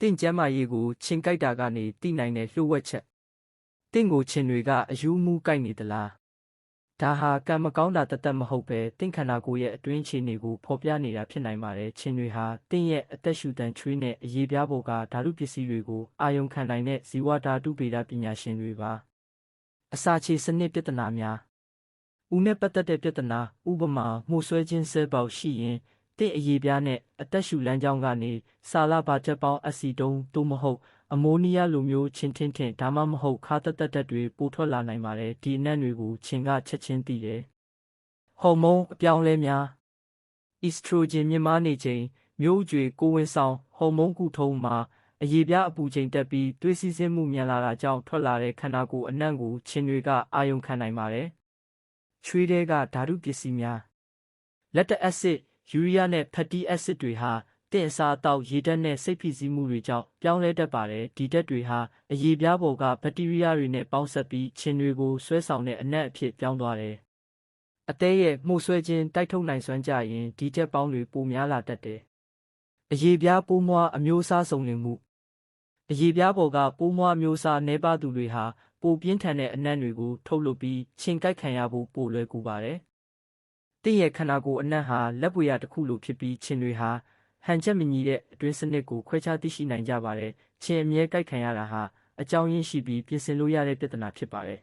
တင့်ကျမ်းမာရေးကိုခြင်ကိုက်တာကနေတိနိုင်တဲ့လှုပ်ဝက်ချက်တင့်ကိုခြင်တွေကအယူမှုကိုက်နေသလားဒါဟာကံမကောင်းတာတသက်မဟုတ်ပဲတင့်ခန္ဓာကိုယ်ရဲ့အတွင်းခြေတွေကိုဖော်ပြနေတာဖြစ်နိုင်ပါတယ်ခြင်တွေဟာတင့်ရဲ့အသက်ရှူတန်ချွေးနဲ့အရေးပြားပေါ်ကဓာတုပစ္စည်းတွေကိုအာယုံခံနိုင်တဲ့ဇီဝဓာတုဗေဒပညာရှင်တွေပါအစာချေစနစ်ပြဿနာများဦးနဲ့ပတ်သက်တဲ့ပြဿနာဥပမာမှုဆွဲခြင်းဆဲပေါက်ရှိရင်တင့်အရေးပြားနဲ့အသက်ရှူလမ်းကြောင်းကနေဆာလာဘာချက်ပေါင်းအက်ဆီတုံးသို့မဟုတ်အမိုနီးယားလိုမျိုးချင်းထင်းထင်းဒါမှမဟုတ်ခါတက်တက်တွေပိုထွက်လာနိုင်ပါတယ်ဒီအနံ့တွေကိုခြင်ကချက်ချင်းသိတယ်ဟော်မုန်းအပြောင်းလဲများအီစထရိုဂျင်မြင့်မားနေချိန်မျိုးအကြွေကိုဝင်ဆောင်ဟော်မုန်းကုထုံးမှာအရေးပြားအပူချိန်တက်ပြီးသွေးစီးဆင်းမှုမြန်လာတာကြောင့်ထွက်လာတဲ့ခန္ဓာကိုယ်အနံ့ကိုခြင်တွေကအာယုံခံနိုင်ပါတယ်ချွေးတွေကဓာတုပစ္စည်းများလက်တအက်ဆစ်ယူရီးယားနဲ့ဖက်တီအက်ဆစ်တွေဟာတင့်အစာအသောက်ရေဓာတ်နဲ့စိတ်ဖိစီးမှုတွေကြောင့်ပြောင်းလဲတတ်ပါတယ်ဒီဓာတ်တွေဟာအရေပြားပေါ်ကဘက်တီးရီးယားတွေနဲ့ပေါင်းစပ်ပြီးခြင်တွေကိုဆွဲဆောင်တဲ့အနံ့အဖြစ်ပြောင်းသွားတယ်အသေးရဲ့မှုဆွဲခြင်းတိုက်ထုတ်နိုင်စွမ်းကြရင်ဒီဓာတ်ပေါင်းတွေပိုများလာတတ်တယ်အရေပြားပိုးမွှားအမျိုးအစားစုံလင်မှုအရေပြားပေါ်ကပိုးမွှားမျိုးစားနှဲပါသူတွေဟာပိုပြင်းထန်တဲ့အနံ့တွေကိုထုတ်လုပ်ပြီးခြင်ကိုက်ခံရဖို့ပိုလွယ်ကူပါတယ်တင့်ရဲ့ခန္ဓာကိုယ်အနံ့ဟာလက်ပွေရတစ်ခုလိုဖြစ်ပြီးခြင်တွေဟာဟန်ချက်မညီတဲ့အတွင်းစနစ်ကိုခွဲခြားသိရှိနိုင်ကြပါတယ်ခြင်အမြဲကိုက်ခံရတာဟာအကြောင်းရင်းရှိပြီးပြင်ဆင်လို့ရတဲ့ပြဿနာဖြစ်ပါတယ်